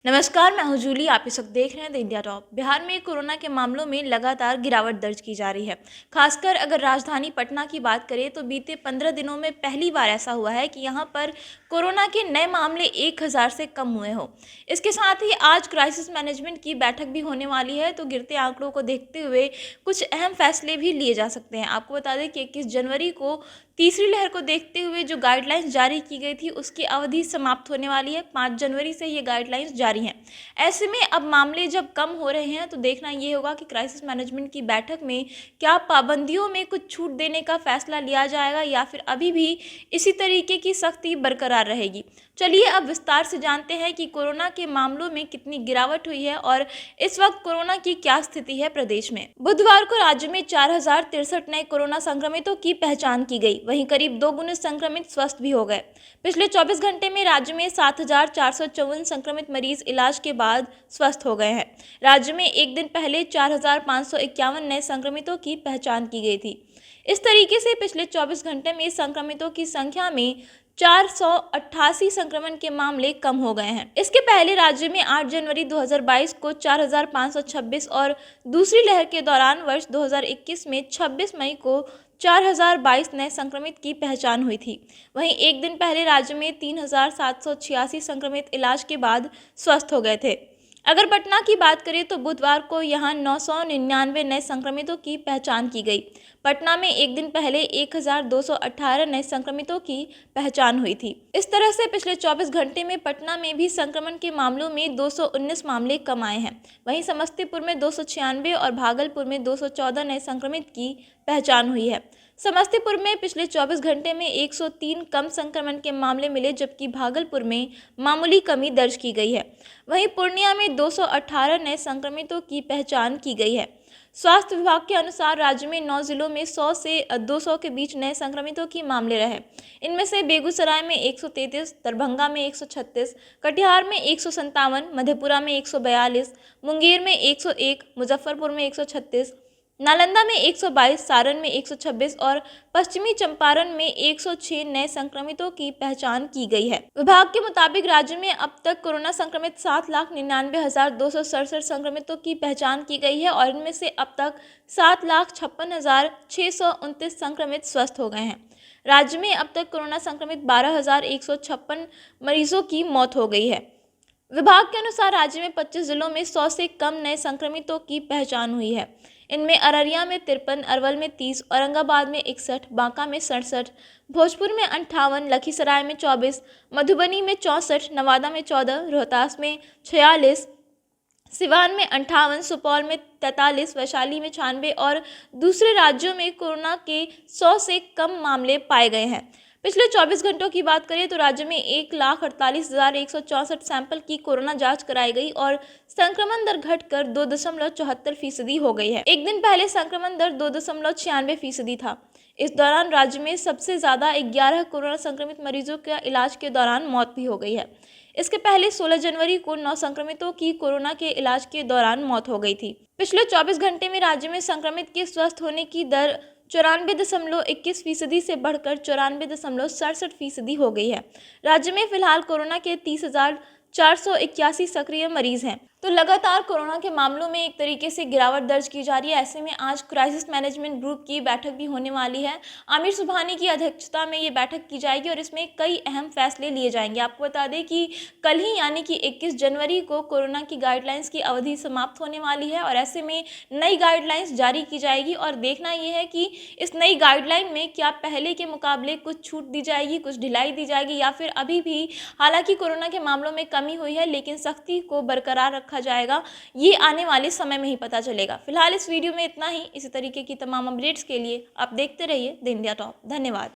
नमस्कार, मैं हूं जूली। आप इस वक्त देख रहे हैं द इंडिया टॉप। बिहार में कोरोना के मामलों में लगातार गिरावट दर्ज की जा रही है। खासकर अगर राजधानी पटना की बात करें तो बीते 15 दिनों में पहली बार ऐसा हुआ है कि यहां पर कोरोना के नए मामले 1000 से कम हुए हों। इसके साथ ही आज क्राइसिस मैनेजमेंट की बैठक भी होने वाली है, तो गिरते आंकड़ों को देखते हुए कुछ अहम फैसले भी लिए जा सकते हैं। आपको बता दें कि 21 जनवरी को तीसरी लहर को देखते हुए जो गाइडलाइंस जारी की गई थी उसकी अवधि समाप्त होने वाली है। 5 जनवरी से ये गाइडलाइंस जारी हैं। ऐसे में अब मामले जब कम हो रहे हैं तो देखना ये होगा कि क्राइसिस मैनेजमेंट की बैठक में क्या पाबंदियों में कुछ छूट देने का फैसला लिया जाएगा या फिर अभी भी इसी तरीके की सख्ती बरकरार रहेगी। चलिए अब विस्तार से जानते हैं कि कोरोना के मामलों में कितनी गिरावट हुई है और इस वक्त कोरोना की क्या स्थिति है प्रदेश में। बुधवार को राज्य में 4063 नए कोरोना संक्रमितों की पहचान की गई। वहीं करीब 2 गुने संक्रमित स्वस्थ भी हो गए। पिछले 24 घंटे में राज्य में 7454 संक्रमित मरीज इलाज के बाद स्वस्थ हो गए हैं। राज्य में एक दिन पहले 4551 नए संक्रमितों की पहचान की गई थी। इस तरीके से पिछले 24 घंटे में संक्रमितों की संख्या में 488 संक्रमण के मामले कम हो गए हैं। इसके पहले राज्य में 8 जनवरी 2022 को 4526 और दूसरी लहर के दौरान वर्ष 2021 में 26 मई को 4022 नए संक्रमित की पहचान हुई थी। वहीं एक दिन पहले राज्य में 3786 संक्रमित इलाज के बाद स्वस्थ हो गए थे। अगर पटना की बात करें तो बुधवार को यहां 999 नए संक्रमितों की पहचान की गई। पटना में एक दिन पहले 1218 नए संक्रमितों की पहचान हुई थी। इस तरह से पिछले 24 घंटे में पटना में भी संक्रमण के मामलों में 219 मामले कम आए हैं। वहीं समस्तीपुर में 296 और भागलपुर में 214 नए संक्रमित की पहचान हुई है। समस्तीपुर में पिछले 24 घंटे में 103 कम संक्रमण के मामले मिले, जबकि भागलपुर में मामूली कमी दर्ज की गई है। वहीं पूर्णिया में 218 नए संक्रमितों की पहचान की गई है। स्वास्थ्य विभाग के अनुसार राज्य में 9 जिलों में 100 से 200 के बीच नए संक्रमितों की मामले रहे। इनमें से बेगूसराय में 133, दरभंगा में 136, कटिहार में 157, मधेपुरा में 142, मुंगेर में 101, मुजफ्फरपुर में 136, नालंदा में 122, सारण में 126 और पश्चिमी चंपारण में 106 नए संक्रमितों की पहचान की गई है। विभाग के मुताबिक राज्य में अब तक कोरोना संक्रमित 7,99,267 संक्रमितों की पहचान की गई है और इनमें से अब तक 7,56,629 संक्रमित स्वस्थ हो गए हैं। राज्य में अब तक कोरोना संक्रमित 12,156 मरीजों की मौत हो गई है। विभाग के अनुसार राज्य में 25 जिलों में 100 से कम नए संक्रमितों की पहचान हुई है। इनमें अररिया में 53, अरवल में 30, औरंगाबाद में 61, बांका में 67, भोजपुर में 58, लखीसराय में 24, मधुबनी में 64, नवादा में 14, रोहतास में 46, सिवान में 58, सुपौल में 43, वैशाली में 96 और दूसरे राज्यों में कोरोना के 100 से कम मामले पाए गए हैं। पिछले 24 घंटों की बात करें तो राज्य में 1,48,164 सैंपल की कोरोना जांच कराई गई और संक्रमण दर घटकर 2.74% हो गई है। एक दिन पहले संक्रमण दर 2.96% था। इस दौरान राज्य में सबसे ज्यादा 11 कोरोना संक्रमित मरीजों का इलाज के दौरान मौत भी हो गई है। इसके पहले 16 जनवरी को 9 संक्रमितों की कोरोना के इलाज के दौरान मौत हो गई थी। पिछले 24 घंटे में राज्य में संक्रमित के स्वस्थ होने की दर 94.21% से बढ़कर 94.67% हो गई है। राज्य में फिलहाल कोरोना के 30,481 सक्रिय मरीज हैं। तो लगातार कोरोना के मामलों में एक तरीके से गिरावट दर्ज की जा रही है। ऐसे में आज क्राइसिस मैनेजमेंट ग्रुप की बैठक भी होने वाली है। आमिर सुबहानी की अध्यक्षता में ये बैठक की जाएगी और इसमें कई अहम फैसले लिए जाएंगे। आपको बता दें कि कल ही यानी कि 21 जनवरी को कोरोना की गाइडलाइंस की अवधि समाप्त होने वाली है और ऐसे में नई गाइडलाइंस जारी की जाएगी और देखना यह है कि इस नई गाइडलाइन में क्या पहले के मुकाबले कुछ छूट दी जाएगी, कुछ ढिलाई दी जाएगी या फिर अभी भी हालांकि कोरोना के मामलों में कमी हुई है लेकिन सख्ती को बरकरार रखा जाएगा, ये आने वाले समय में ही पता चलेगा। फिलहाल इस वीडियो में इतना ही। इसी तरीके की तमाम अपडेट्स के लिए आप देखते रहिए द इंडिया टॉप। धन्यवाद।